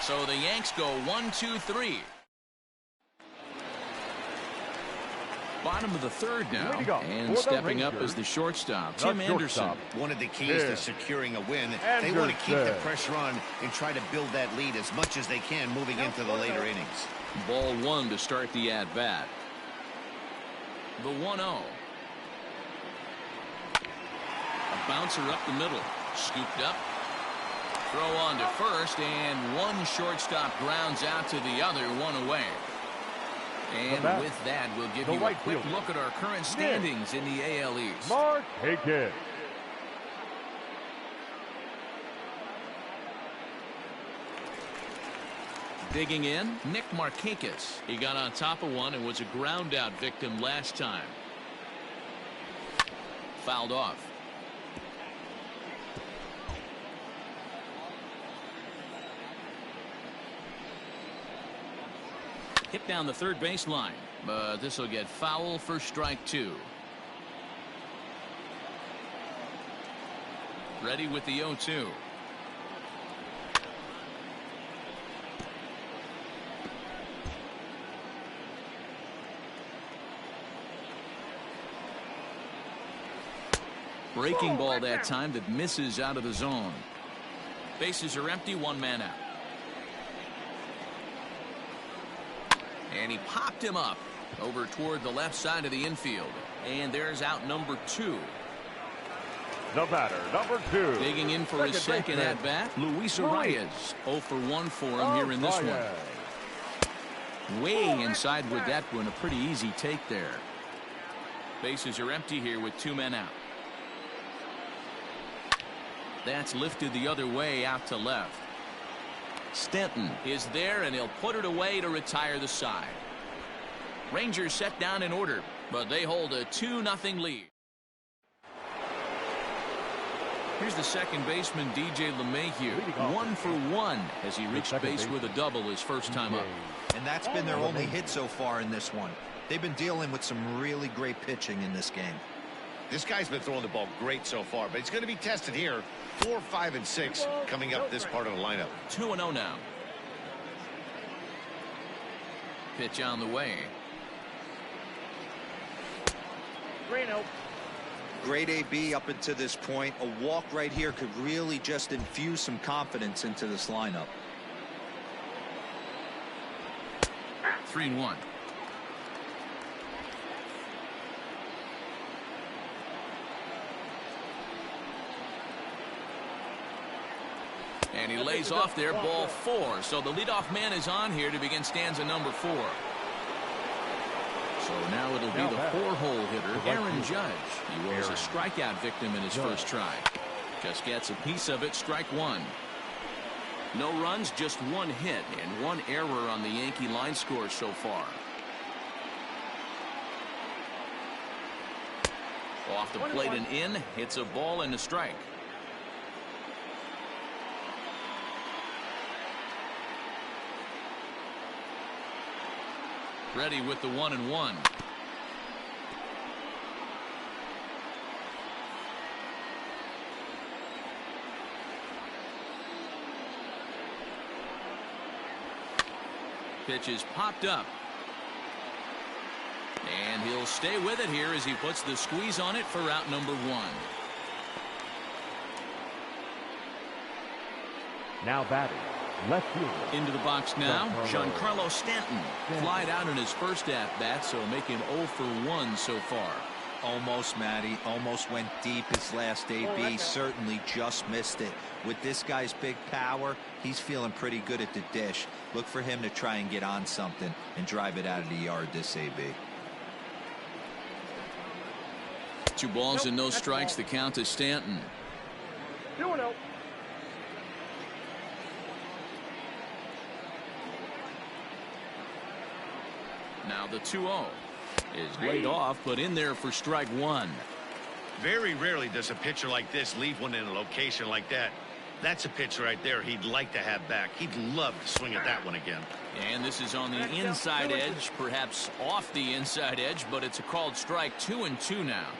So the Yanks go 1-2-3. Bottom of the third now, and stepping up as the shortstop, Tim Anderson. One of the keys to securing a win, they want to keep the pressure on and try to build that lead as much as they can moving into the later innings. Ball one to start the at-bat. The 1-0. A bouncer up the middle, scooped up. Throw on to first, and one shortstop grounds out to the other, one away. And with that, we'll give you a quick look at our current standings in the AL East. Mark Haken. Digging in, Nick Markakis. He got on top of one and was a ground out victim last time. Fouled off. Hit down the third baseline, but this will get foul for strike two. Ready with the 0-2. Breaking ball that time that misses out of the zone. Bases are empty, one man out. And he popped him up over toward the left side of the infield. And there's out number 2. The batter, number 2. Digging in for his second at bat, Luis Arias. 0 for 1 for him here in this one. Way inside with that one, a pretty easy take there. Bases are empty here with 2 men out. That's lifted the other way out to left. Stanton is there, and he'll put it away to retire the side. Rangers set down in order, but they hold a 2-0 lead. Here's the second baseman, DJ LeMahieu. 1 for 1 as he reached base with a double his first time up. And that's been their only hit so far in this one. They've been dealing with some really great pitching in this game. This guy's been throwing the ball great so far, but he's going to be tested here. 4, 5, and 6 coming up this part of the lineup. 2-0 now. Pitch on the way. 3-0. Great AB up until this point. A walk right here could really just infuse some confidence into this lineup. 3-1. And he lays off there, ball 4. So the leadoff man is on here to begin stanza number 4. So now it'll be the 4-hole hitter, Aaron Judge. He was a strikeout victim in his first try. Just gets a piece of it, strike 1. No runs, just 1 hit, and 1 error on the Yankee line score so far. Off the plate and in, hits a ball and a strike. Ready with the 1-1. Pitch is popped up. And he'll stay with it here as he puts the squeeze on it for out number 1. Now batting. Left field. Into the box now, Giancarlo Stanton. Flied out in his first at-bat, so make him 0 for 1 so far. Almost, Matty. Almost went deep his last AB. Certainly just missed it. With this guy's big power, he's feeling pretty good at the dish. Look for him to try and get on something and drive it out of the yard this AB. 2 balls and no strikes. The count to Stanton. 2-0. Now the 2-0 is laid off, but in there for strike 1. Very rarely does a pitcher like this leave one in a location like that. That's a pitch right there he'd like to have back. He'd love to swing at that one again. And this is on the inside edge, perhaps off the inside edge, but it's a called strike. 2-2 now.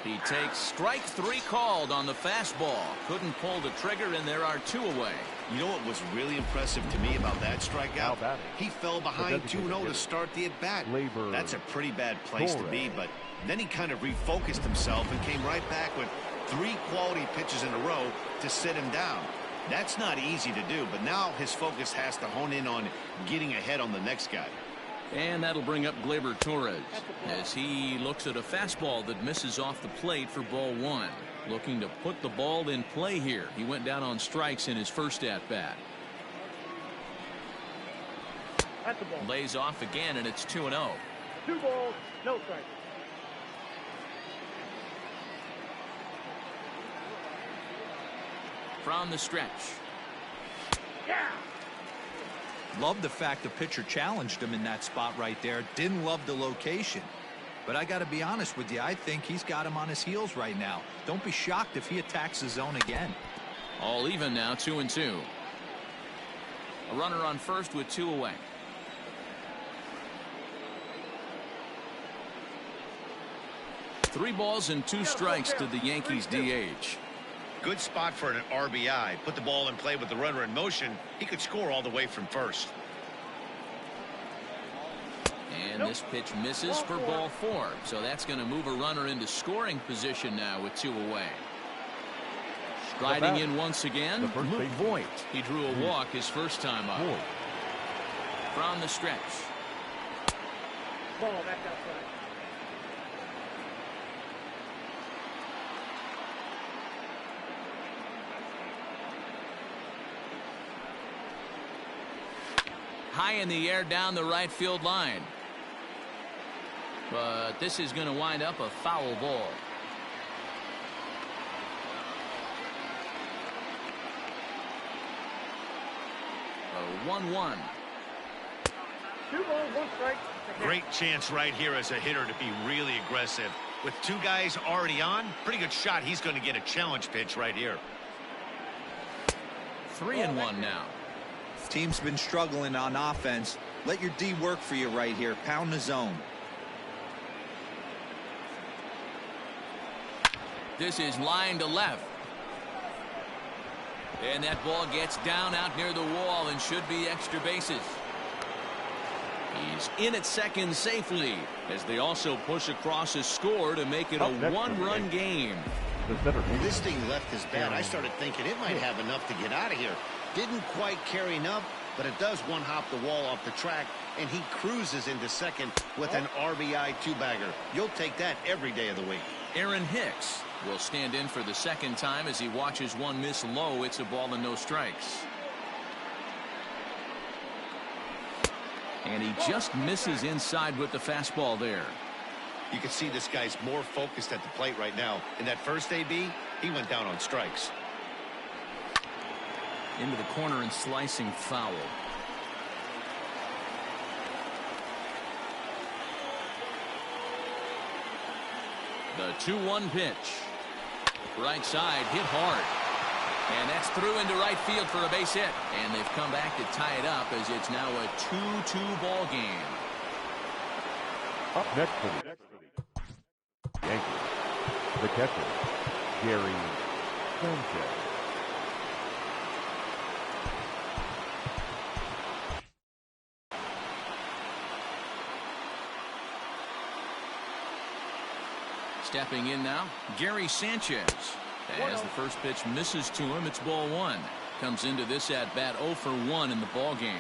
He takes strike 3 called on the fastball. Couldn't pull the trigger, and there are 2 away. You know what was really impressive to me about that strikeout? He fell behind 2-0 to start the at-bat. That's a pretty bad place to be, but then he kind of refocused himself and came right back with 3 quality pitches in a row to sit him down. That's not easy to do, but now his focus has to hone in on getting ahead on the next guy. And that'll bring up Gleyber Torres as he looks at a fastball that misses off the plate for ball 1. Looking to put the ball in play here. He went down on strikes in his first at-bat. Lays off again, and it's 2-0. 2 balls, no strikes. From the stretch. Yeah. Love the fact the pitcher challenged him in that spot right there. Didn't love the location. But I got to be honest with you, I think he's got him on his heels right now. Don't be shocked if he attacks the zone again. All even now, 2-2. A runner on first with 2 away. Three balls and 2 strikes to the Yankees DH. Good spot for an RBI. Put the ball in play with the runner in motion. He could score all the way from first. And this pitch misses for ball 4. So that's going to move a runner into scoring position now with 2 away. Striding in once again, Luke Voigt. He drew a walk his first time up. From the stretch. Ball back outside. High in the air down the right field line. But this is going to wind up a foul ball. A 1-1. 2 balls, 1 strike. Great chance right here as a hitter to be really aggressive. With 2 guys already on, pretty good shot. He's going to get a challenge pitch right here. 3-1 now. Team's been struggling on offense. Let your D work for you right here. Pound the zone. This is line to left. And that ball gets down out near the wall and should be extra bases. He's in at second safely as they also push across a score to make it a 1-run game. When this thing left his bat, I started thinking it might have enough to get out of here. Didn't quite carry enough, but it does one-hop the wall off the track, and he cruises into second with an RBI 2-bagger. You'll take that every day of the week. Aaron Hicks will stand in for the second time as he watches one miss low. It's a ball and no strikes. And he just misses inside with the fastball there. You can see this guy's more focused at the plate right now. In that first AB, he went down on strikes. Into the corner and slicing foul. The 2-1 pitch. Right side, hit hard. And that's through into right field for a base hit. And they've come back to tie it up as it's now a 2-2 ball game. Up next for the Yankees, the catcher, Gary Sanchez. Stepping in now, Gary Sanchez. As the first pitch misses to him, it's ball 1. Comes into this at bat 0 for 1 in the ball game.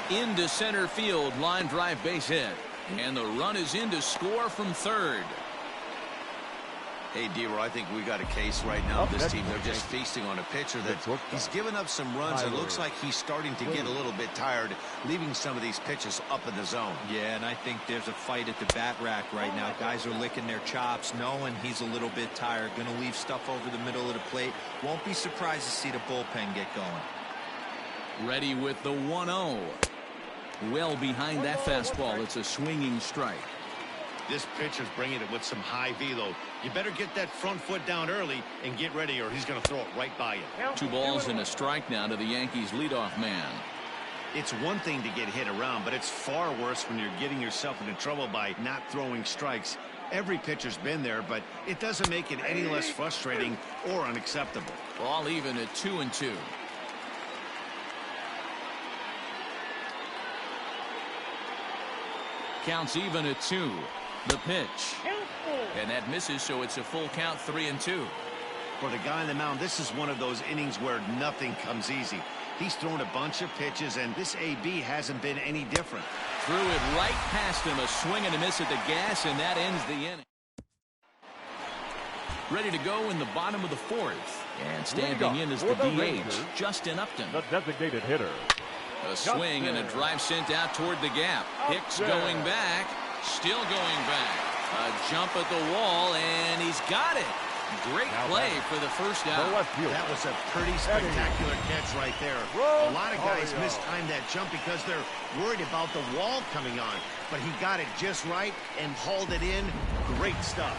Into center field, line drive base hit. And the run is in to score from third. Hey, D-Roy, I think we got a case right now. This team, they're just feasting on a pitcher that he's given up some runs. It looks like he's starting to get a little bit tired, leaving some of these pitches up in the zone. Yeah, and I think there's a fight at the bat rack right now. Guys are licking their chops, knowing he's a little bit tired. Going to leave stuff over the middle of the plate. Won't be surprised to see the bullpen get going. Ready with the 1-0. Well behind that fastball. It's a swinging strike. This pitcher's bringing it with some high velo. You better get that front foot down early and get ready, or he's going to throw it right by you. 2 balls and a strike now to the Yankees leadoff man. It's one thing to get hit around, but it's far worse when you're getting yourself into trouble by not throwing strikes. Every pitcher's been there, but it doesn't make it any less frustrating or unacceptable. Ball even at 2-2. Counts even at 2. The pitch. And that misses, so it's a full count, 3-2. For the guy on the mound, this is one of those innings where nothing comes easy. He's thrown a bunch of pitches, and this AB hasn't been any different. Threw it right past him, a swing and a miss at the gas, and that ends the inning. Ready to go in the bottom of the 4th. And standing in is the DH, Justin Upton. The designated hitter. A swing and a drive sent out toward the gap. Hicks going back, still going back. A jump at the wall, and he's got it. Great play for the first out. That was a pretty spectacular catch right there. A lot of guys mistime that jump because they're worried about the wall coming on. But he got it just right and hauled it in. Great stuff.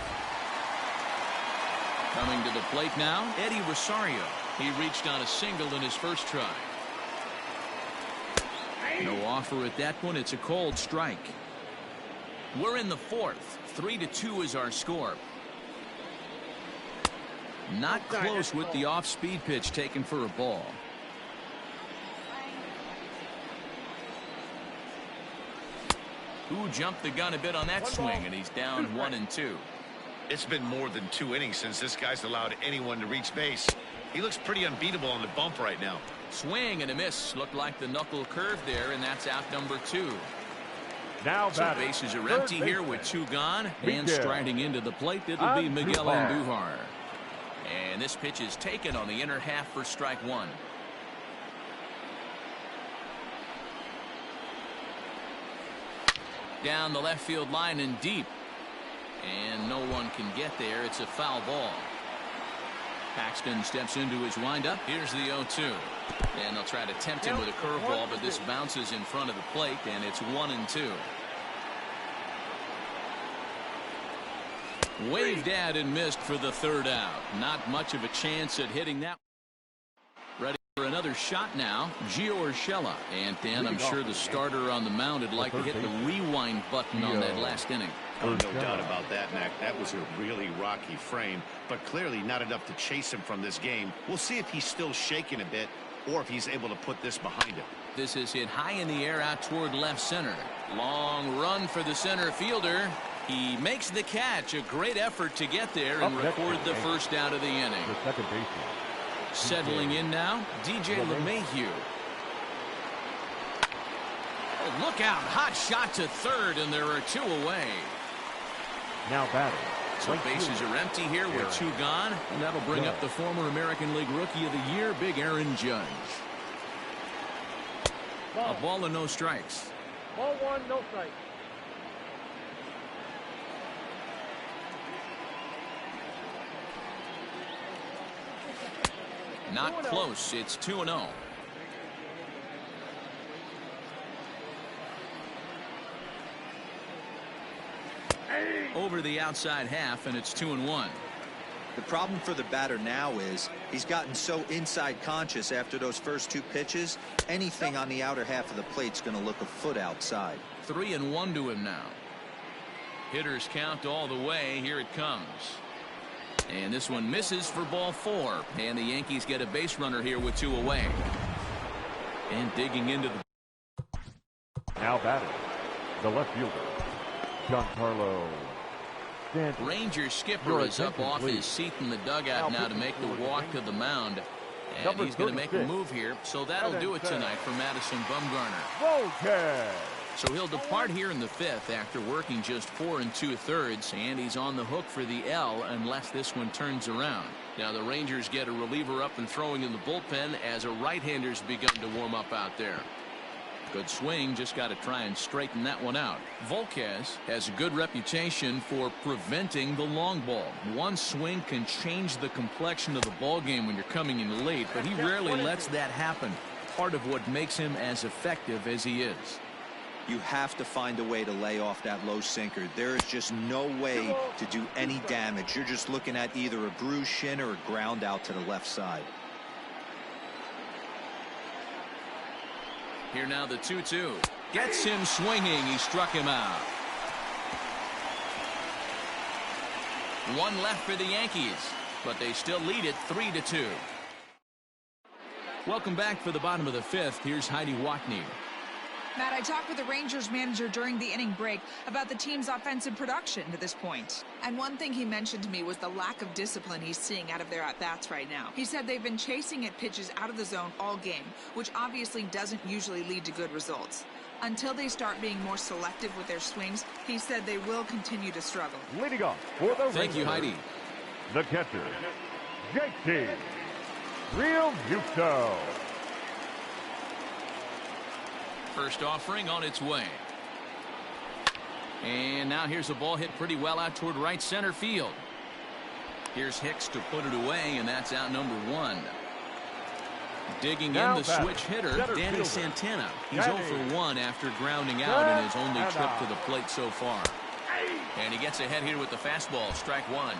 Coming to the plate now, Eddie Rosario. He reached on a single in his first try. No offer at that one. It's a cold strike. We're in the 4th. 3-2 is our score. Not close with the off-speed pitch taken for a ball. Who jumped the gun a bit on that swing, and he's down 1-2. It's been more than 2 innings since this guy's allowed anyone to reach base. He looks pretty unbeatable on the bump right now. Swing and a miss. Looked like the knuckle curve there, and that's out number 2. Now so bases are empty here with 2 gone, and striding into the plate, it'll be Miguel Andujar. And this pitch is taken on the inner half for strike 1. Down the left field line and deep. And no one can get there. It's a foul ball. Paxton steps into his windup. Here's the 0-2. And they'll try to tempt him with a curveball, but this bounces in front of the plate, and it's 1-2. Waved at and missed for the 3rd out. Not much of a chance at hitting that. Ready for another shot now. Gio Urshela. And Dan, I'm sure the starter on the mound would like to hit the rewind button on that last inning. Oh, no doubt about that, Mac. That was a really rocky frame, but clearly not enough to chase him from this game. We'll see if he's still shaking a bit or if he's able to put this behind him. This is hit high in the air out toward left center. Long run for the center fielder. He makes the catch. A great effort to get there and record the first out of the inning. The second baseman. Settling in now, DJ LeMahieu. Oh, look out. Hot shot to 3rd, and there are 2 away. Now batting. So bases are empty here with 2 gone, and that'll bring up the former American League Rookie of the Year, Big Aaron Judge. A ball and no strikes. Ball 1, no strikes. Not close. It's 2-0. Over the outside half, and it's 2-1. The problem for the batter now is he's gotten so inside conscious after those first 2 pitches. Anything on the outer half of the plate's going to look a foot outside. 3-1 to him now. Hitters count all the way. Here it comes. And this one misses for ball 4. And the Yankees get a base runner here with 2 away. And digging into the... Now batting. The left fielder, Giancarlo Stanton. Ranger skipper is up off his seat in the dugout now to make the walk to the mound. And he's going to make a move here. So that'll do it tonight for Madison Bumgarner. So he'll depart here in the 5th after working just 4 2/3, and he's on the hook for the L unless this one turns around. Now the Rangers get a reliever up and throwing in the bullpen as a right-hander's begun to warm up out there. Good swing, just got to try and straighten that one out. Volquez has a good reputation for preventing the long ball. One swing can change the complexion of the ball game when you're coming in late, but he rarely lets that happen. Part of what makes him as effective as he is. You have to find a way to lay off that low sinker. There is just no way to do any damage. You're just looking at either a bruised shin or a ground out to the left side. Here now the 2-2. Gets him swinging. He struck him out. One left for the Yankees, but they still lead it 3-2. Welcome back for the bottom of the fifth. Here's Heidi Watney. Matt, I talked with the Rangers manager during the inning break about the team's offensive production to this point. And one thing he mentioned to me was the lack of discipline he's seeing out of their at-bats right now. He said they've been chasing at pitches out of the zone all game, which obviously doesn't usually lead to good results. Until they start being more selective with their swings, he said they will continue to struggle. Leading off for the Rangers. Thank you, Heidi. The catcher, JT Realmuto. First offering on its way. And now here's a ball hit pretty well out toward right center field. Here's Hicks to put it away, and that's out number 1. Digging now in the switch hitter, Danny fielder. Santana. He's 0 for 1 after grounding out in his only trip to the plate so far. And he gets ahead here with the fastball, strike 1.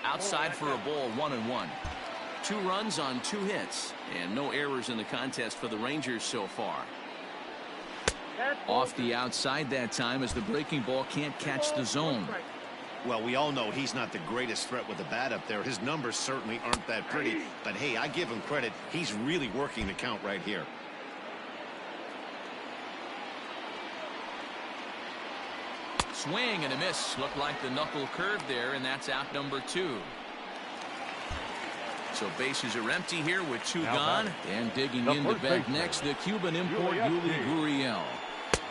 Outside for a ball, 1-1. 2 runs on 2 hits, and no errors in the contest for the Rangers so far. Off the outside that time as the breaking ball can't catch the zone. Well, we all know he's not the greatest threat with the bat up there. His numbers certainly aren't that pretty. But, hey, I give him credit. He's really working the count right here. Swing and a miss. Looked like the knuckle curve there, and that's out number 2. So bases are empty here with 2 gone. And digging in to bat next, the Cuban import, Yuli Gurriel.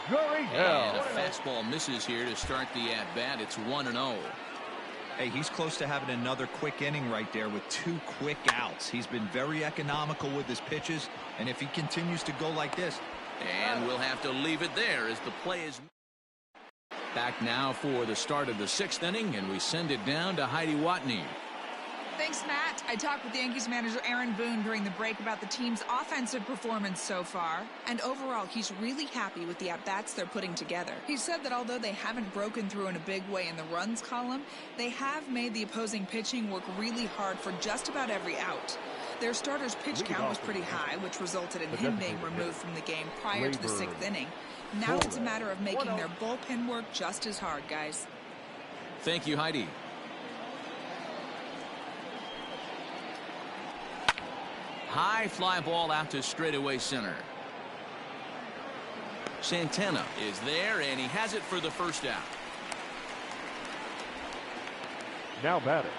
And a fastball misses here to start the at-bat. It's 1-0. Hey, he's close to having another quick inning right there with 2 quick outs. He's been very economical with his pitches, and if he continues to go like this. And we'll have to leave it there as the play is back now for the start of the 6th inning, and we send it down to Heidi Watney. Thanks, Matt. I talked with Yankees manager Aaron Boone during the break about the team's offensive performance so far. And overall, he's really happy with the at-bats they're putting together. He said that although they haven't broken through in a big way in the runs column, they have made the opposing pitching work really hard for just about every out. Their starter's pitch count was pretty high, which resulted in him being removed from the game prior to the 6th inning. Now it's a matter of making their bullpen work just as hard, guys. Thank you, Heidi. High fly ball out to straightaway center. Santana is there, and he has it for the first out. Now batting,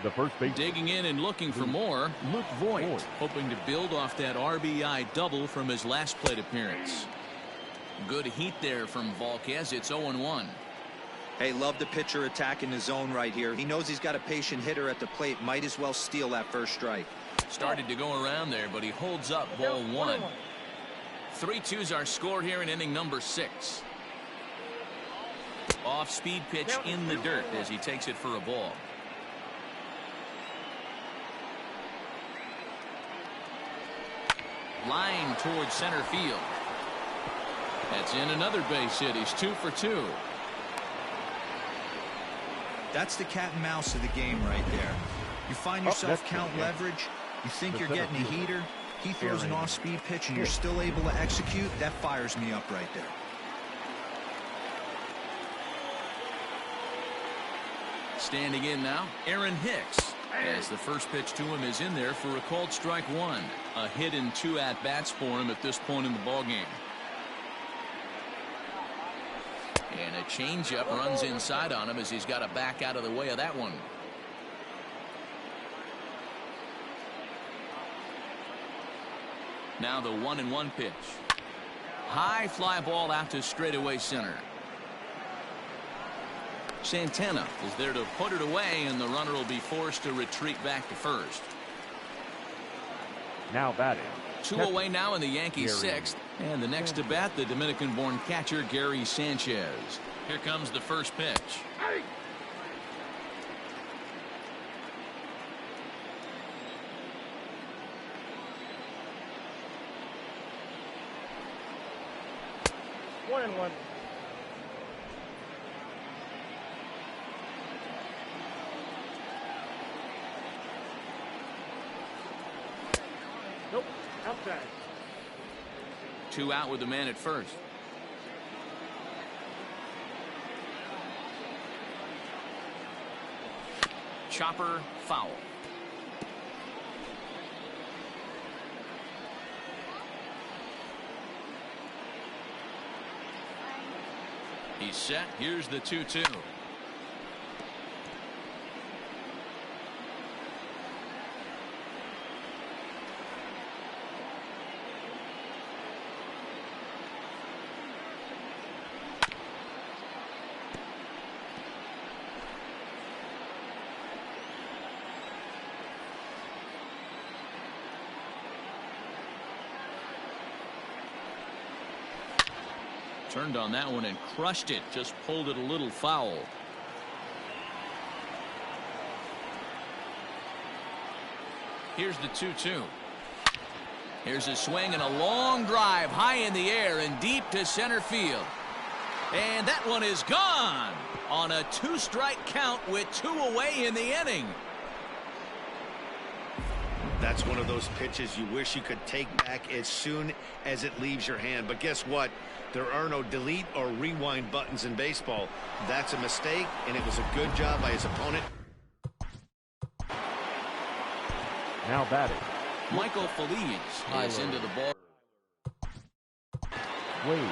the first base. Digging in and looking for more, Luke Voigt, hoping to build off that RBI double from his last plate appearance. Good heat there from Volquez. It's 0-1. Hey, love the pitcher attacking the zone right here. He knows he's got a patient hitter at the plate. Might as well steal that first strike. Started to go around there, but he holds up, ball 1. 3-2's our score here in inning number 6. Off-speed pitch in the dirt as he takes it for a ball. Line towards center field. That's in another base hit. He's 2 for 2. That's the cat and mouse of the game right there. You find yourself count leverage. You think you're getting a heater. He throws an off-speed pitch and you're still able to execute. That fires me up right there. Standing in now, Aaron Hicks. As the first pitch to him is in there for a called strike 1. A hit and 2 at-bats for him at this point in the ballgame. And a changeup runs inside on him as he's got to back out of the way of that one. Now the 1-1 pitch. High fly ball out to straightaway center. Santana is there to put it away, and the runner will be forced to retreat back to first. Now batting. 2 away now in the Yankees 6th. And the next to bat, the Dominican-born catcher Gary Sanchez. Here comes the first pitch. One and one. Nope. Outside. 2 out with the man at first. Chopper foul. He's set. Here's the 2-2. Turned on that one and crushed it. Just pulled it a little foul. Here's the 2-2. Here's a swing and a long drive high in the air and deep to center field. And that one is gone on a 2-strike count with 2 away in the inning. That's one of those pitches you wish you could take back as soon as it leaves your hand. But guess what? There are no delete or rewind buttons in baseball. That's a mistake, and it was a good job by his opponent. Now batting. Michael Feliz is into the ball. Wade.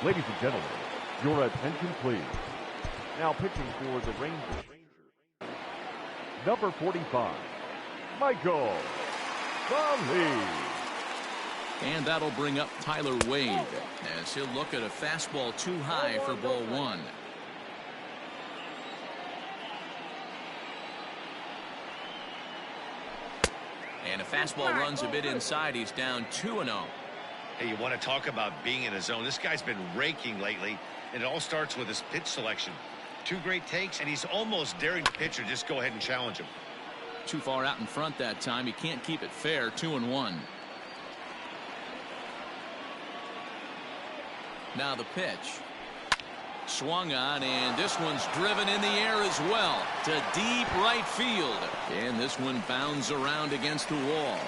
Ladies and gentlemen, your attention please. Now pitching for the Rangers. Number 45, Michael Feliz. And that'll bring up Tyler Wade as he'll look at a fastball too high for ball 1. And a fastball runs a bit inside. He's down 2-0. Hey, you want to talk about being in a zone? This guy's been raking lately, and it all starts with his pitch selection. 2 great takes, and he's almost daring the pitcher just go ahead and challenge him. Too far out in front that time. He can't keep it fair. 2-1. Now the pitch. Swung on, and this one's driven in the air as well to deep right field. And this one bounds around against the wall.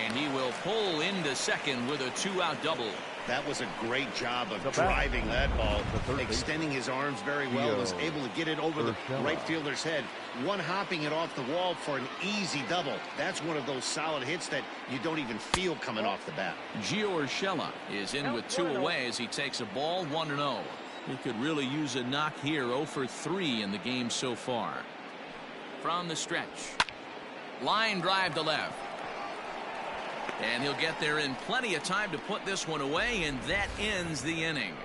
And he will pull into second with a 2-out double. That was a great job of driving that ball, extending his arms very well, was able to get it over the right fielder's head, one hopping it off the wall for an easy double. That's one of those solid hits that you don't even feel coming off the bat. Gio Urshela is in with 2 away as he takes a ball 1-0. He could really use a knock here. 0 for 3 in the game so far. From the stretch. Line drive to left. And he'll get there in plenty of time to put this one away, and that ends the inning.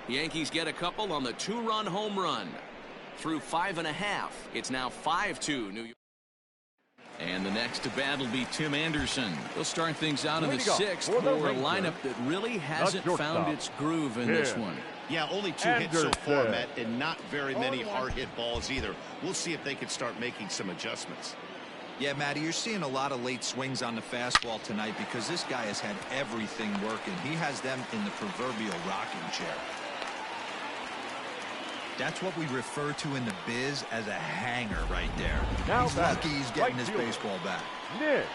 The Yankees get a couple on the 2-run home run. Through 5.5, it's now 5-2 New York. And the next to bat will be Tim Anderson. He'll start things out in the 6th for a lineup that really hasn't found its groove in this one. Yeah, only 2 hits so far, Matt, and not very many hard-hit balls either. We'll see if they can start making some adjustments. Yeah, Matty, you're seeing a lot of late swings on the fastball tonight because this guy has had everything working. He has them in the proverbial rocking chair. That's what we refer to in the biz as a hanger right there. Now he's lucky he's getting his baseball back. Nick.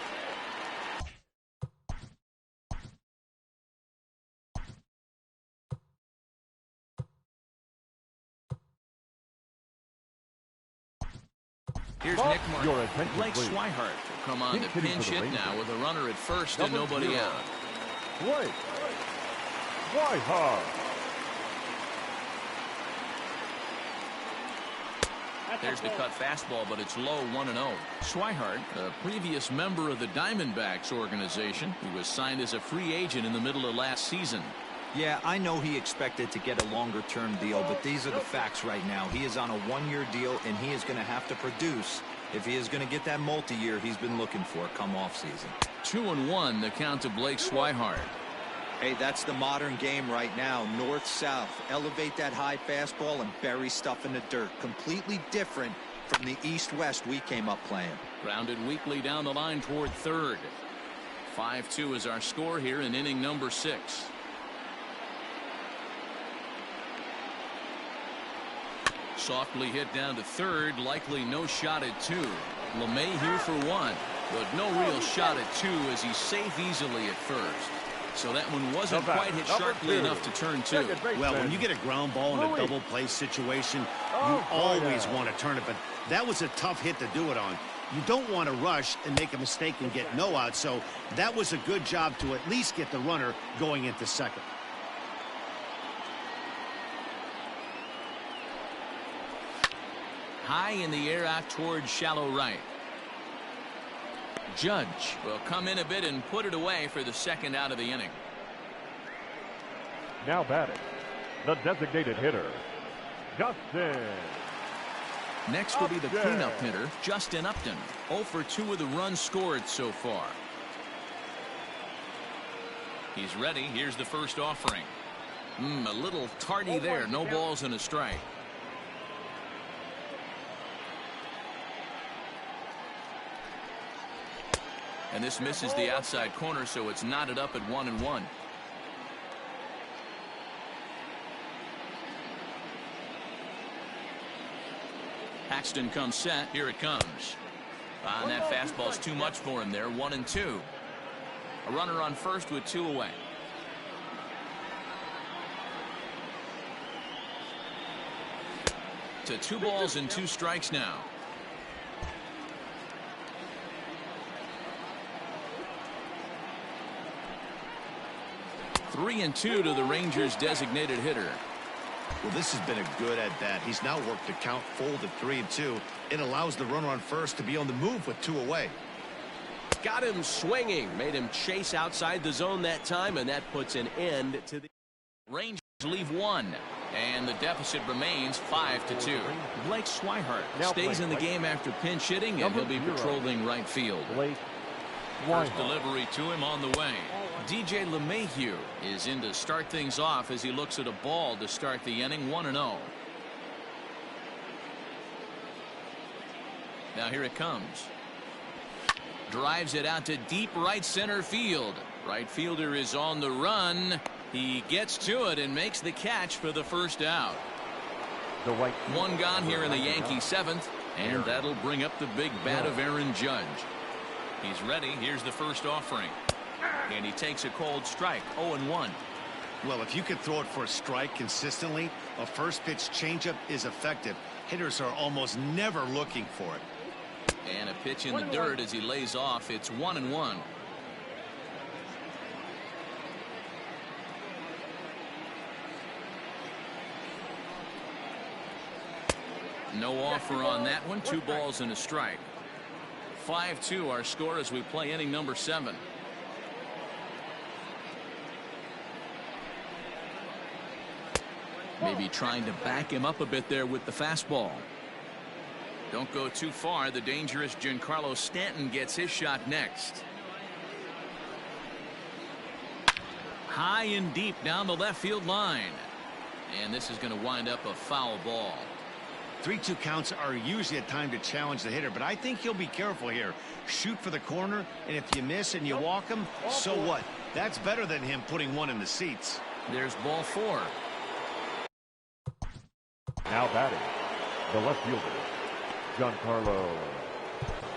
Here's Nick Martin. Blake Swihart will come on to pinch hit now with a runner at first and nobody out. Blake Swihart. There's the cut fastball, but it's low. 1-0. Swihart, a previous member of the Diamondbacks organization, who was signed as a free agent in the middle of last season. Yeah, I know he expected to get a longer-term deal, but these are the facts right now. He is on a 1-year deal, and he is going to have to produce if he is going to get that multi-year he's been looking for come off-season. 2-1, the count to Blake Swihart. Hey, that's the modern game right now. North-south. Elevate that high fastball and bury stuff in the dirt. Completely different from the east-west we came up playing. Grounded weakly down the line toward third. 5-2 is our score here in inning number 6. Softly hit down to third. Likely no shot at 2. LeMahieu for 1. But no real shot at two as he's safe easily at first. So that one wasn't quite hit sharply enough to turn two. Well, when you get a ground ball in a double play situation, you always want to turn it. But that was a tough hit to do it on. You don't want to rush and make a mistake and get no out. So that was a good job to at least get the runner going into second. High in the air out towards shallow right. Judge will come in a bit and put it away for the second out of the inning. Now batting, the designated hitter, Justin. Next will be the cleanup hitter, Justin Upton. 0 for 2 with the runs scored so far. He's ready. Here's the first offering. A little tardy there. No balls and a strike. And this misses the outside corner, so it's knotted up at 1-1. Paxton comes set. Here it comes. And that fastball's too much for him there. 1-2. A runner on first with 2 away. To 2 balls and 2 strikes now. Three and 2 to the Rangers' designated hitter. Well, this has been a good at-bat. He's now worked the count full to 3-2. It allows the runner on first to be on the move with 2 away. Got him swinging. Made him chase outside the zone that time, and that puts an end to the Rangers leave 1. And the deficit remains 5-2. Blake Swihart stays in the game after pinch hitting, and he'll be patrolling right field. First delivery to him on the way. DJ LeMahieu is in to start things off as he looks at a ball to start the inning. 1-0. Now here it comes. Drives it out to deep right center field. Right fielder is on the run. He gets to it and makes the catch for the first out. One gone here in the Yankee 7th, and that'll bring up the big bat of Aaron Judge. He's ready. Here's the first offering. And he takes a cold strike. 0-1. Well, if you could throw it for a strike consistently, a first pitch changeup is effective. Hitters are almost never looking for it. And a pitch in the dirt as he lays off. It's 1-1. No offer on that one. 2 balls and a strike. 5-2 our score as we play inning number 7. Maybe trying to back him up a bit there with the fastball. Don't go too far. The dangerous Giancarlo Stanton gets his shot next. High and deep down the left field line. And this is going to wind up a foul ball. 3-2 counts are usually a time to challenge the hitter, but I think he'll be careful here. Shoot for the corner, and if you miss and you walk him, so what? That's better than him putting one in the seats. There's ball 4. Now batting, the left fielder, Giancarlo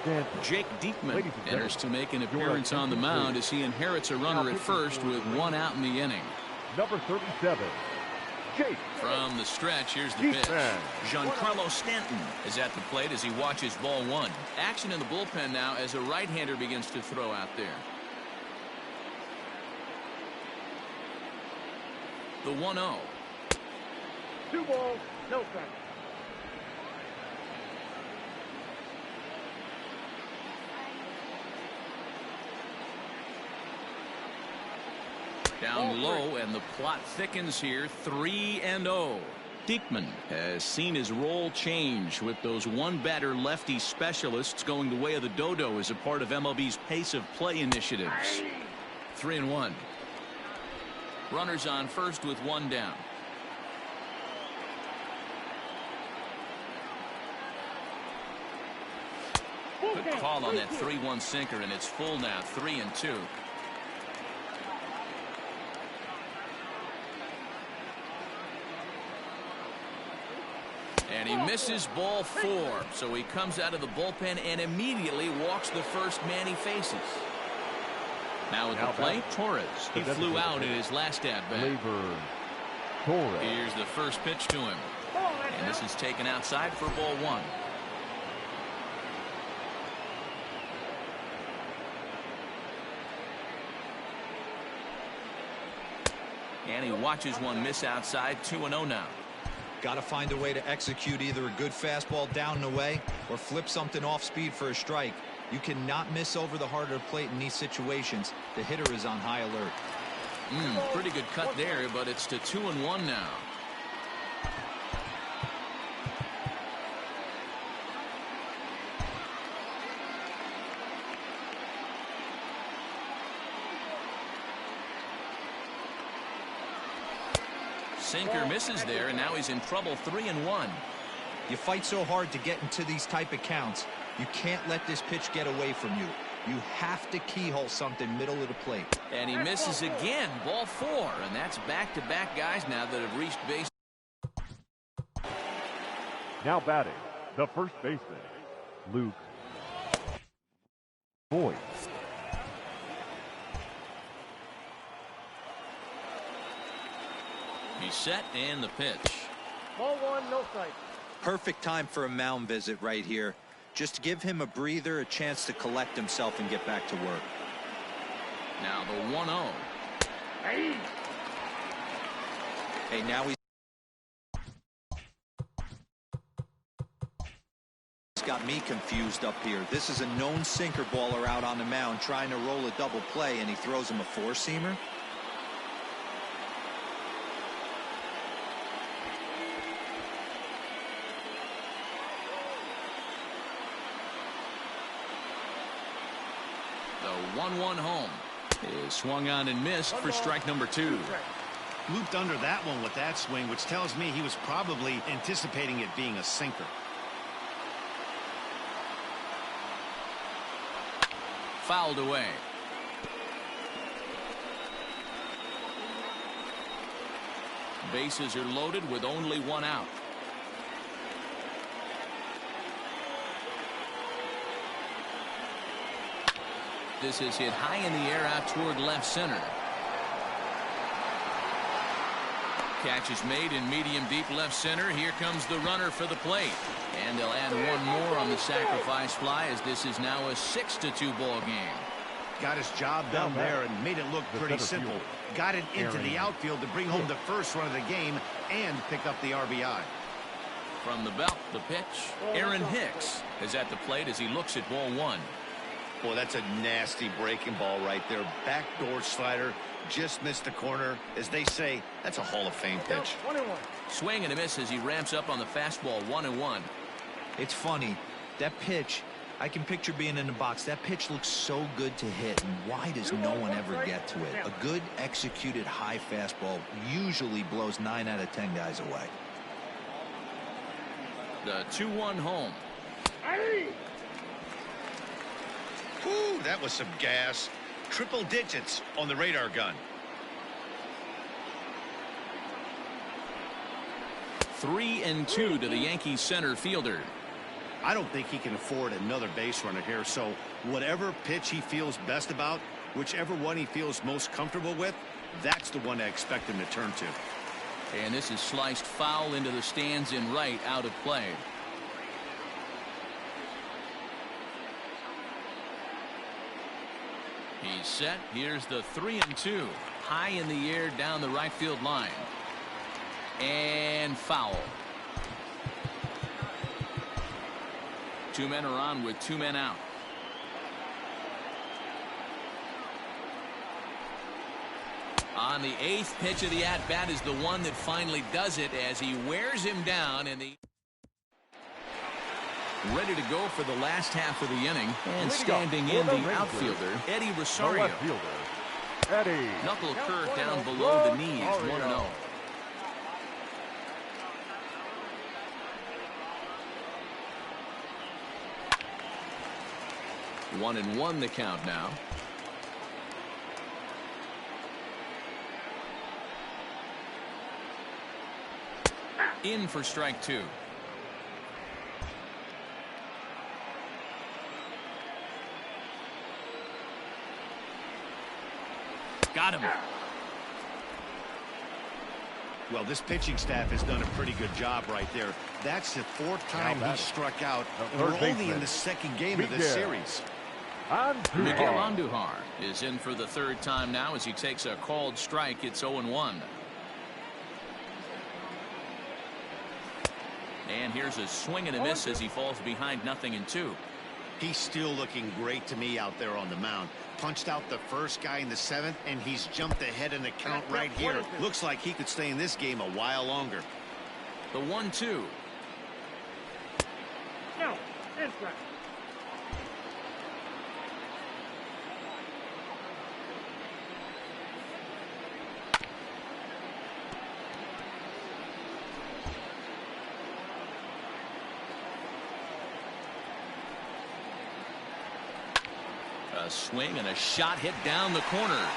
Stanton. Jake Diekman enters to make an appearance on the mound as he inherits a runner at first with 1 out in the inning. Number 37. Jake. From the stretch, here's the pitch. Giancarlo Stanton is at the plate as he watches ball 1. Action in the bullpen now as a right-hander begins to throw out there. The 1-0. 2 balls, no strikes. Down low, and the plot thickens here. 3-0. Diekman has seen his role change with those one-batter lefty specialists going the way of the dodo as a part of MLB's pace of play initiatives. 3-1. Runners on first with 1 down. Good call on that 3-1 sinker, and it's full now. 3-2. And he misses ball 4. So he comes out of the bullpen and immediately walks the first man he faces. Now at the plate, Torres. He flew out in his last at-bat. Here's the first pitch to him. And this is taken outside for ball 1. And he watches one miss outside. 2-0 now. Got to find a way to execute either a good fastball down and away or flip something off speed for a strike. You cannot miss over the heart of the plate in these situations. The hitter is on high alert. Pretty good cut there, but it's to 2-1 now. Sinker misses there, and now he's in trouble. 3-1. You fight so hard to get into these type of counts. You can't let this pitch get away from you. You have to keyhole something middle of the plate. And he misses again. Ball 4. And that's back-to-back guys now that have reached base. Now batting, the first baseman, Luke Boyd. He's set, and the pitch. Ball 1, no strike. Perfect time for a mound visit right here. Just to give him a breather, a chance to collect himself and get back to work. Now the 1-0. Hey, now he's got me confused up here. This is a known sinker baller out on the mound trying to roll a double play, and he throws him a four-seamer. The 1-1 home is swung on and missed for strike number 2. Looped under that one with that swing, which tells me he was probably anticipating it being a sinker. Fouled away. Bases are loaded with only one out. This is hit high in the air out toward left center. Catch is made in medium deep left center. Here comes the runner for the plate. And they'll add one more on the sacrifice fly as this is now a 6-2 ball game. Got his job done there and made it look pretty simple. Got it into the outfield to bring home the first run of the game and pick up the RBI. From the belt, the pitch. Aaron Hicks is at the plate as he looks at ball 1. Boy, that's a nasty breaking ball right there. Backdoor slider. Just missed the corner. As they say, that's a Hall of Fame pitch. Swing and a miss as he ramps up on the fastball. 1-1. It's funny. That pitch, I can picture being in the box. That pitch looks so good to hit, and why does no one ever get to it? A good executed high fastball usually blows 9 out of 10 guys away. The 2-1 home. Whew, that was some gas. Triple digits on the radar gun. 3-2 to the Yankees center fielder. I don't think he can afford another base runner here, so whatever pitch he feels best about, whichever one he feels most comfortable with, that's the one I expect him to turn to. And this is sliced foul into the stands in right, out of play. He's set. Here's the 3-2. High in the air down the right field line. And foul. 2 men are on with 2 men out. On the 8th pitch of the at-bat is the one that finally does it as he wears him down in the... Ready to go for the last half of the inning. And standing in the outfielder, Eddie Rosario. Eddie. Knuckle curve down below the knees. 1-0. One and one the count now. In for strike 2. Got him. Well, this pitching staff has done a pretty good job right there. That's the 4th time he struck out. And we're only in the 2nd game of this series. Miguel Andujar is in for the 3rd time now as he takes a called strike. It's 0-1. And here's a swing and a miss as he falls behind 0-2. He's still looking great to me out there on the mound. Punched out the first guy in the 7th, and he's jumped ahead in the count right here. Looks like he could stay in this game a while longer. The 1-2. No, strike. A swing and a shot hit down the corner.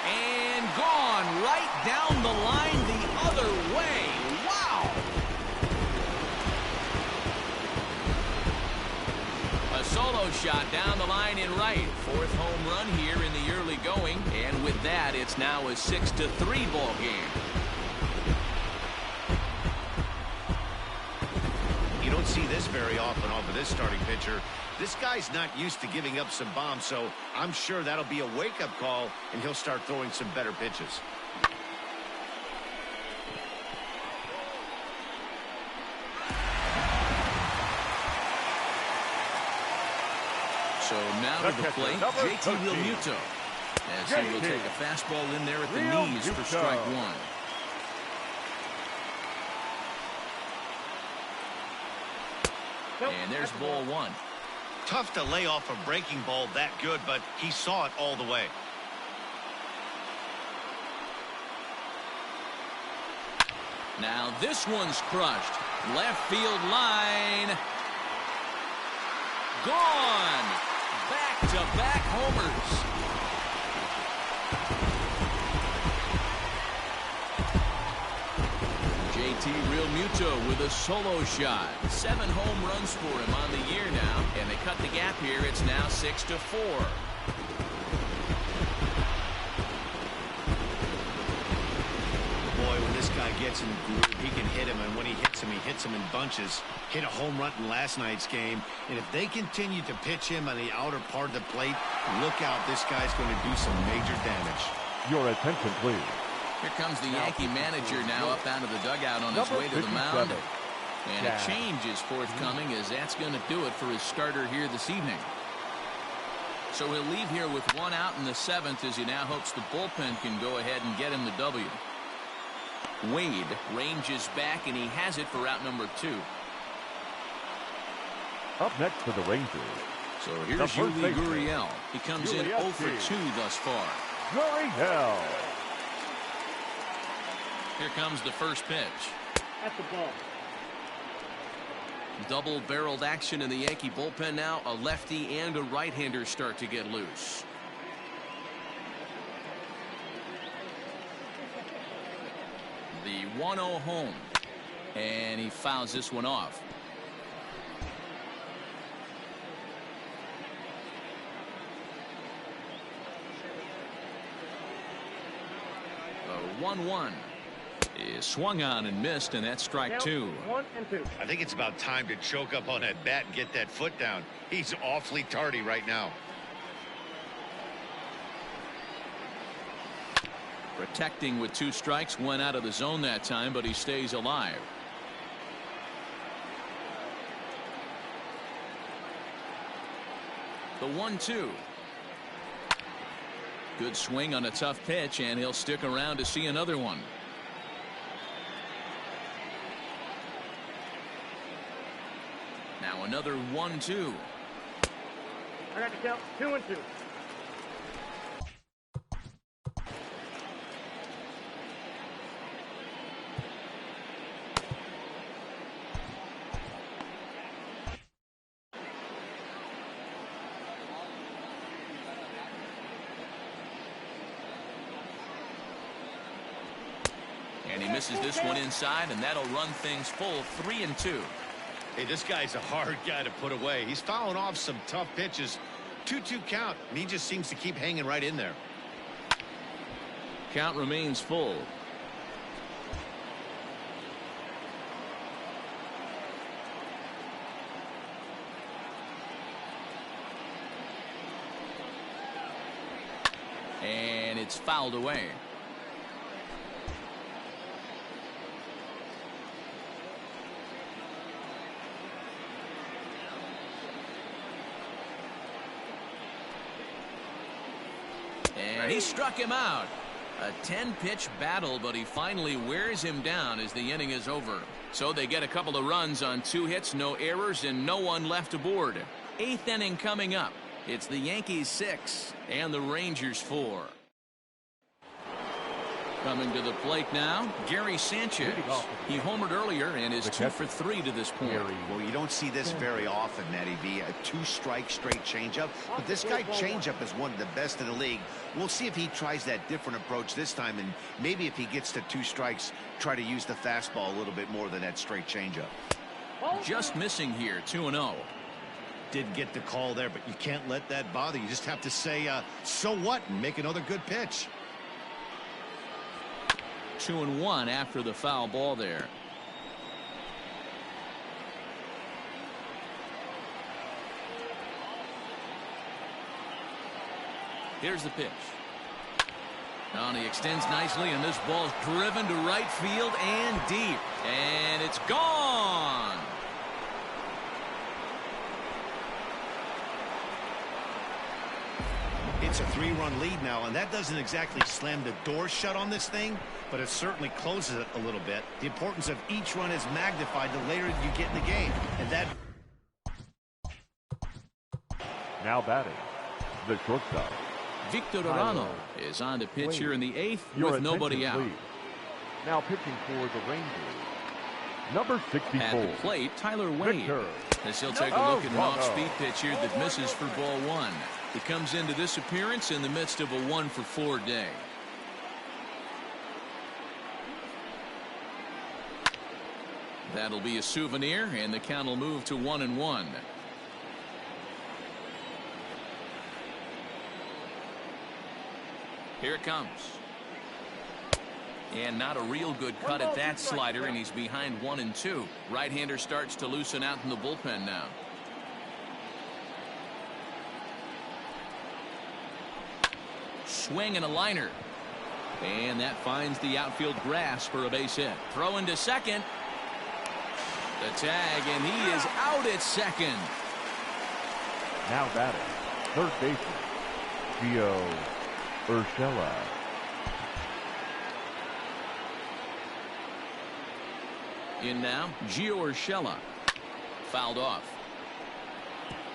And gone right down the line the other way. Wow! A solo shot down the line in right. 4th home run here in the early going. And with that, it's now a 6-3 ball game. You don't see this very often off of this starting pitcher. This guy's not used to giving up some bombs, so I'm sure that'll be a wake-up call, and he'll start throwing some better pitches. So now to the plate, JT Realmuto, as he will take a fastball in there at the knees for strike 1. And there's ball 1. Tough to lay off a breaking ball that good, but he saw it all the way. Now this one's crushed. Left field line. Gone. Back-to-back homers. JT Realmuto with a solo shot. 7 home runs for him on the year now, and they cut the gap here. It's now 6-4. Boy, when this guy gets in the groove, he can hit him, and when he hits him in bunches. Hit a home run in last night's game, and if they continue to pitch him on the outer part of the plate, look out, this guy's going to do some major damage. Your attention, please. Here comes the Yankee manager now up out of the dugout on his way to the mound. And a change is forthcoming, as that's going to do it for his starter here this evening. So he'll leave here with 1 out in the 7th as he now hopes the bullpen can go ahead and get him the W. Wade ranges back, and he has it for out number 2. Up next for the Rangers. So here's Yuli Gurriel. He comes in 0 for 2 thus far. Gurriel. Here comes the first pitch. That's the ball. Double-barreled action in the Yankee bullpen now. A lefty and a right-hander start to get loose. The 1-0 home. And he fouls this one off. The 1-1 is swung on and missed, and that's strike 2. 1 and 2. I think it's about time to choke up on that bat and get that foot down. He's awfully tardy right now. Protecting with 2 strikes, went out of the zone that time, but he stays alive. The 1-2. Good swing on a tough pitch, and he'll stick around to see another one. Now another 1-2. I got to count 2 and 2. And he misses this one inside, and that'll run things full 3 and 2. Hey, this guy's a hard guy to put away. He's fouling off some tough pitches. 2-2 count, and he just seems to keep hanging right in there. count remains full. And it's fouled away. And he struck him out. A 10-pitch battle, but he finally wears him down as the inning is over. So they get a couple of runs on 2 hits, no errors, and no one left aboard. 8th inning coming up. It's the Yankees 6 and the Rangers 4. Coming to the plate now, Gary Sanchez. He homered earlier and is 2 for 3 to this point. Well, you don't see this very often, Matty V. A 2-strike straight changeup. But this guy changeup is one of the best in the league. We'll see if he tries that different approach this time, and maybe if he gets to 2 strikes, try to use the fastball a little bit more than that straight changeup. Just missing here, 2-0. Did get the call there, but you can't let that bother. You just have to say, so what, and make another good pitch. 2-1 after the foul ball there. Here's the pitch. And he extends nicely, and this ball's driven to right field and deep. And it's gone. It's a 3-run lead now, and that doesn't exactly slam the door shut on this thing, but it certainly closes it a little bit. The importance of each run is magnified the later you get in the game, and that. Now batting, the shortstop. Victor Arano is on to pitch here in the 8th with nobody out. Please. Now pitching for the Rangers, number 64. At the plate, Tyler Wade. As he'll take a look at an off-speed pitch here that misses for ball 1. He comes into this appearance in the midst of a 1-for-4 day. That'll be a souvenir, and the count will move to 1-1. Here it comes. And not a real good cut at that slider, and he's behind 1-2. Right-hander starts to loosen out in the bullpen now. Swing and a liner. And that finds the outfield grass for a base hit. Throw into second. The tag, and he is out at second. Now batting, third baseman, Gio Urshela. In now, Gio Urshela. Fouled off.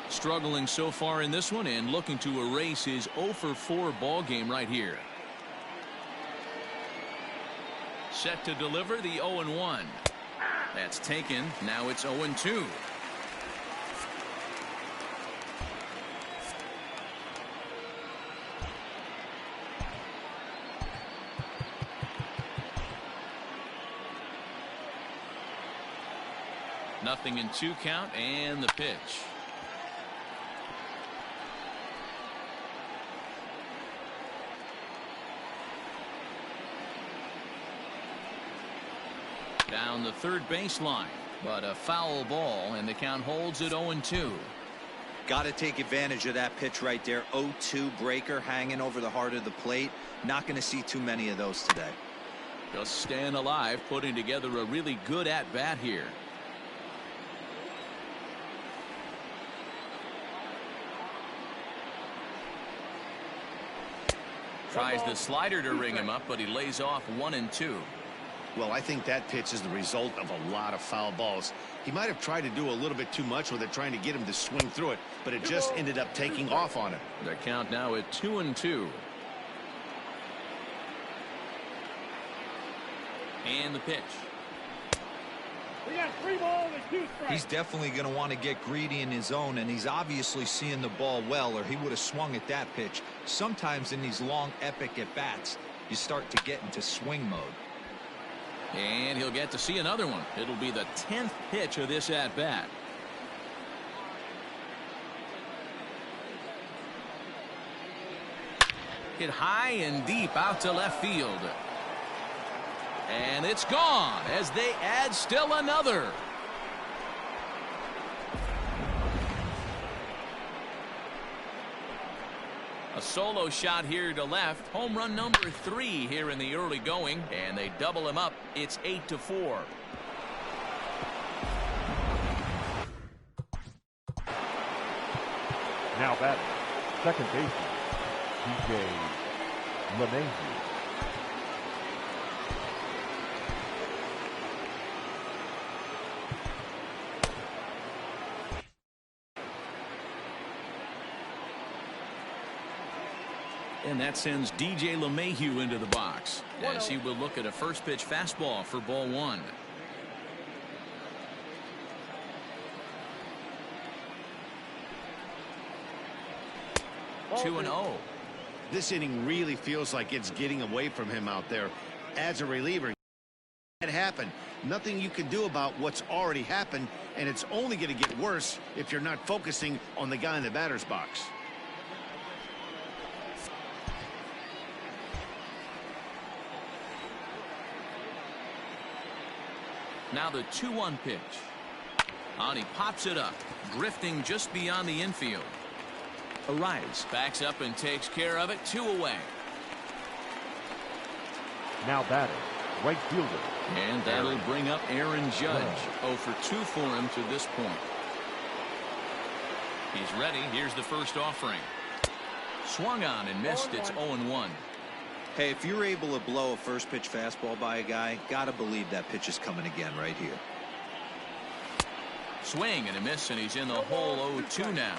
Struggling so far in this one and looking to erase his 0-for-4 ball game right here. Set to deliver the 0-1. That's taken. Now it's 0-2. Nothing in 2 count, and the pitch. Down the third baseline, but a foul ball, and the count holds at 0-2. Got to take advantage of that pitch right there. 0-2 breaker hanging over the heart of the plate. Not going to see too many of those today. Just staying alive, putting together a really good at-bat here. Tries the slider to ring him up, but he lays off 1-2. Well, I think that pitch is the result of a lot of foul balls. He might have tried to do a little bit too much with it, trying to get him to swing through it, but it just ended up taking off on him. The count now at 2-2. And the pitch. We got 3 balls and 2 strikes. He's definitely going to want to get greedy in his zone, and he's obviously seeing the ball well, or he would have swung at that pitch. Sometimes in these long, epic at-bats, you start to get into swing mode. And he'll get to see another one. It'll be the 10th pitch of this at-bat. Hit high and deep out to left field. And it's gone as they add still another. A solo shot here to left. Home run number 3 here in the early going, and they double him up. It's 8-4. Now batting, second baseman, DJ LeMahieu. And that sends DJ LeMahieu into the box as he will look at a first pitch fastball for ball 1. Ball 2-0. This inning really feels like it's getting away from him out there. As a reliever, it happened. Nothing you can do about what's already happened, and it's only going to get worse if you're not focusing on the guy in the batter's box. Now the 2-1 pitch. On he pops it up, drifting just beyond the infield. Arise backs up and takes care of it. 2 away. Now batting, right fielder. And that'll bring up Aaron Judge. 0 for 2 for him to this point. He's ready. Here's the first offering. Swung on and missed. It's 0-1. Hey, if you're able to blow a first pitch fastball by a guy, gotta believe that pitch is coming again right here. Swing and a miss, and he's in the hole. 0-2 now.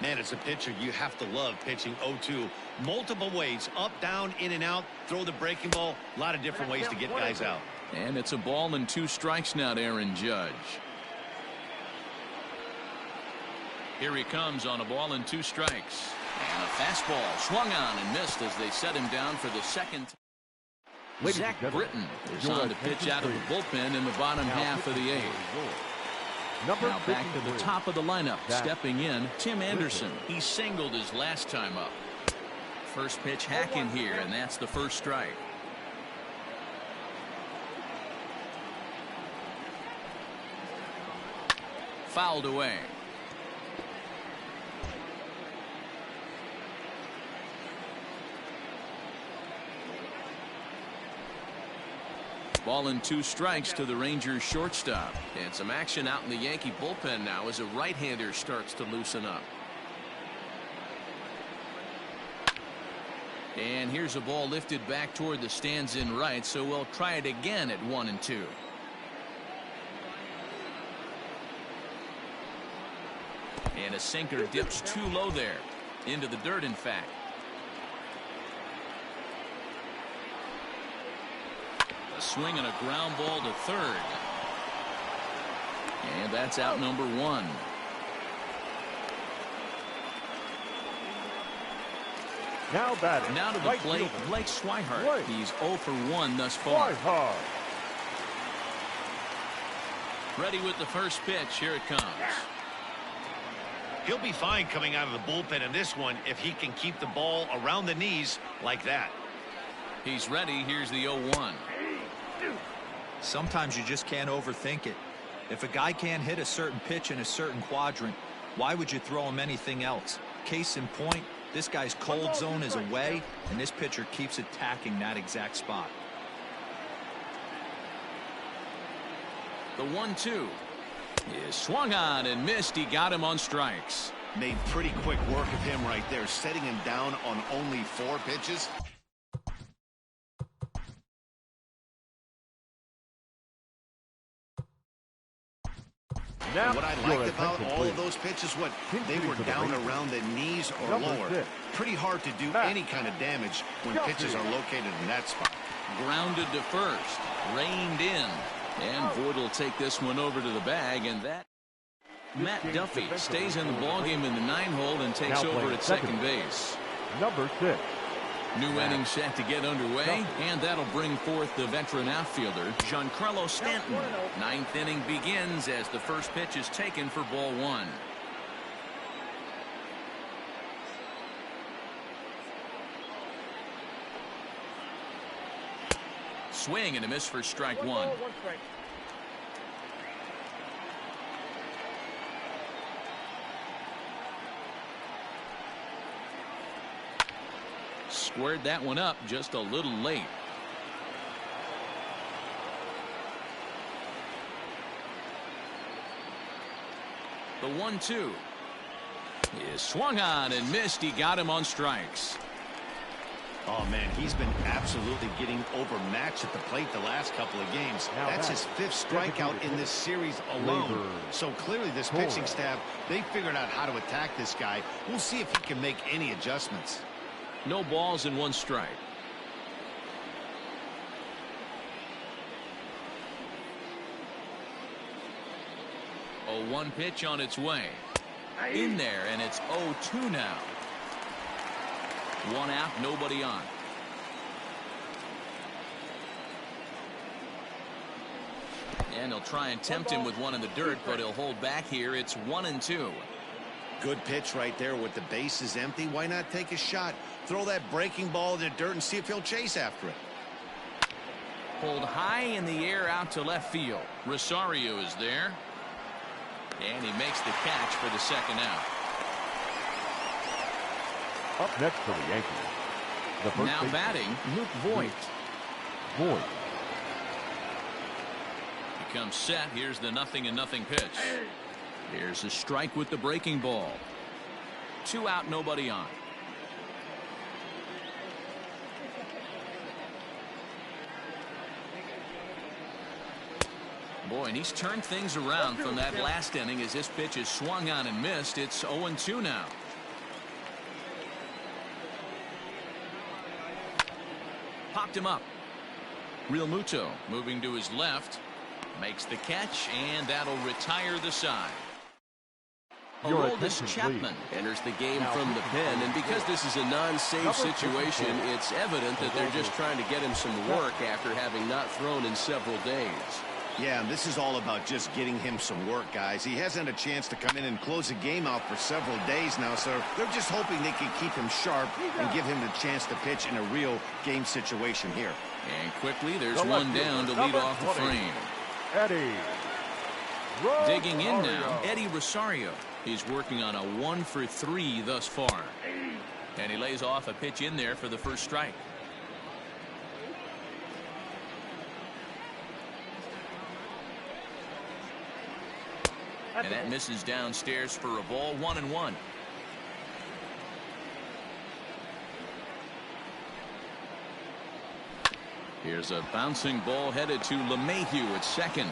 Man, as a pitcher, you have to love pitching 0-2. Multiple ways, up, down, in and out, throw the breaking ball. A lot of different ways to get guys out. And it's a ball and 2 strikes now to Aaron Judge. Here he comes on a ball and 2 strikes. And a fastball swung on and missed as they set him down for the second. Zach Britton is on to pitch out of the bullpen in the bottom half of the 8th. Now back to the top of the lineup. Stepping in, Tim Anderson. He singled his last time up. First pitch hacking here, and that's the first strike. Fouled away. Ball and 2 strikes to the Rangers shortstop. And some action out in the Yankee bullpen now as a right-hander starts to loosen up. And here's a ball lifted back toward the stands in right, so we'll try it again at 1-2. And a sinker dips too low there. Into the dirt, in fact. Swing and a ground ball to third. And that's out number 1. Now batting. Now to the plate, Blake Swihart. He's 0 for 1 thus far. Ready with the first pitch. Here it comes. He'll be fine coming out of the bullpen in this one if he can keep the ball around the knees like that. He's ready. Here's the 0-1. Sometimes you just can't overthink it. If a guy can't hit a certain pitch in a certain quadrant, why would you throw him anything else? Case in point, this guy's cold zone is away, and this pitcher keeps attacking that exact spot. The 1-2 is swung on and missed. He got him on strikes. Made pretty quick work of him right there, setting him down on only 4 pitches. Now, what I liked about all of those pitches, they were down around the knees or lower. Pretty hard to do any kind of damage when pitches are located in that spot. Grounded to first, reined in, and Voit will take this one over to the bag, and that Matt Duffy stays in the ballgame in the 9-hole and takes over at second base. Number 6. New inning set to get underway, and that'll bring forth the veteran outfielder, Giancarlo Stanton. 9th inning begins as the first pitch is taken for ball 1. Swing and a miss for strike one. One ball, one strike. Squared that one up just a little late. The 1-2 is swung on and missed. He got him on strikes. Oh, man, he's been absolutely getting overmatched at the plate the last couple of games. That's his 5th strikeout in this series alone. So clearly this pitching staff, they figured out how to attack this guy. We'll see if he can make any adjustments. No balls and 1 strike. Oh, 1 pitch on its way. In there, and it's 0-2 now. 1 out, nobody on. And he'll try and tempt him with one in the dirt, but he'll hold back here. It's 1-2. Good pitch right there with the bases empty. Why not take a shot? Throw that breaking ball in the dirt and see if he'll chase after it. Pulled high in the air out to left field. Rosario is there. And he makes the catch for the 2nd out. Up next for the Yankees. The first now batting, Luke Voigt. He comes set. Here's the 0-0 pitch. Here's a strike with the breaking ball. 2 out, nobody on. Boy, and he's turned things around from that last inning as this pitch is swung on and missed. It's 0-2 now. Popped him up. Real Muto moving to his left. Makes the catch, and that'll retire the side. Aroldis Chapman enters the game from the pen, and because this is a non-save situation, it's evident that they're just trying to get him some work after having not thrown in several days. Yeah, this is all about just getting him some work, guys. He hasn't had a chance to come in and close the game out for several days now, so they're just hoping they can keep him sharp and give him the chance to pitch in a real game situation here. And quickly, there's one down to lead off the frame. Eddie. Digging in now, Eddie Rosario. He's working on a 1-for-3 thus far. And he lays off a pitch in there for the first strike. And that misses downstairs for a ball. 1-1. Here's a bouncing ball headed to LeMahieu at second.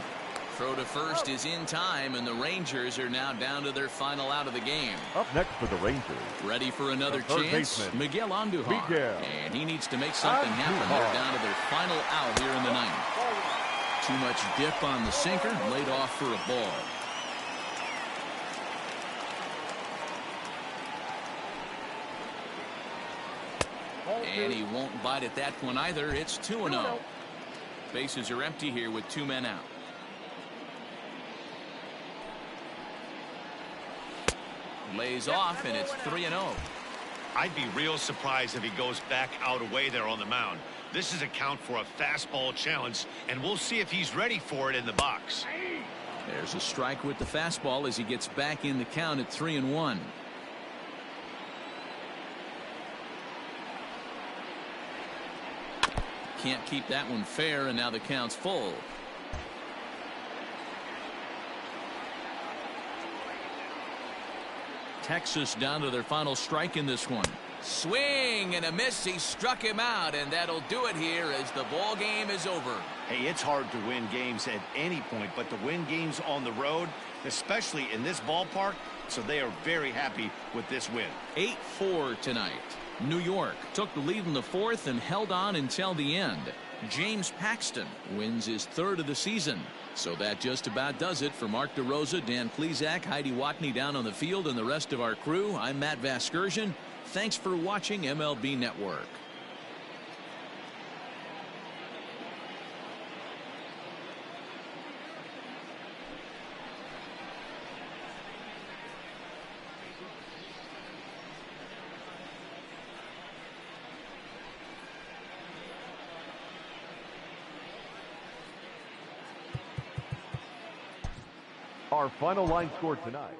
Throw to first is in time, and the Rangers are now down to their final out of the game. Up next for the Rangers. Ready for another chance? Baseman, Miguel Andujar. And he needs to make something happen. They're down to their final out here in the 9th. Too much dip on the sinker, laid off for a ball. And he won't bite at that one either. It's 2-0. Bases are empty here with 2 men out. Lays off, and it's 3-0. I'd be real surprised if he goes back out away there on the mound. This is a count for a fastball challenge, and we'll see if he's ready for it in the box. There's a strike with the fastball as he gets back in the count at 3-1. Can't keep that one fair, and now the count's full. Texas down to their final strike in this one. Swing and a miss. He struck him out, and that'll do it here as the ball game is over. Hey, it's hard to win games at any point, but to win games on the road, especially in this ballpark, so they are very happy with this win. 8-4 tonight. New York took the lead in the 4th and held on until the end. James Paxton wins his 3rd of the season. So that just about does it for Mark DeRosa, Dan Plesac, Heidi Watney down on the field, and the rest of our crew. I'm Matt Vasgersian. Thanks for watching MLB Network. Our final line score tonight.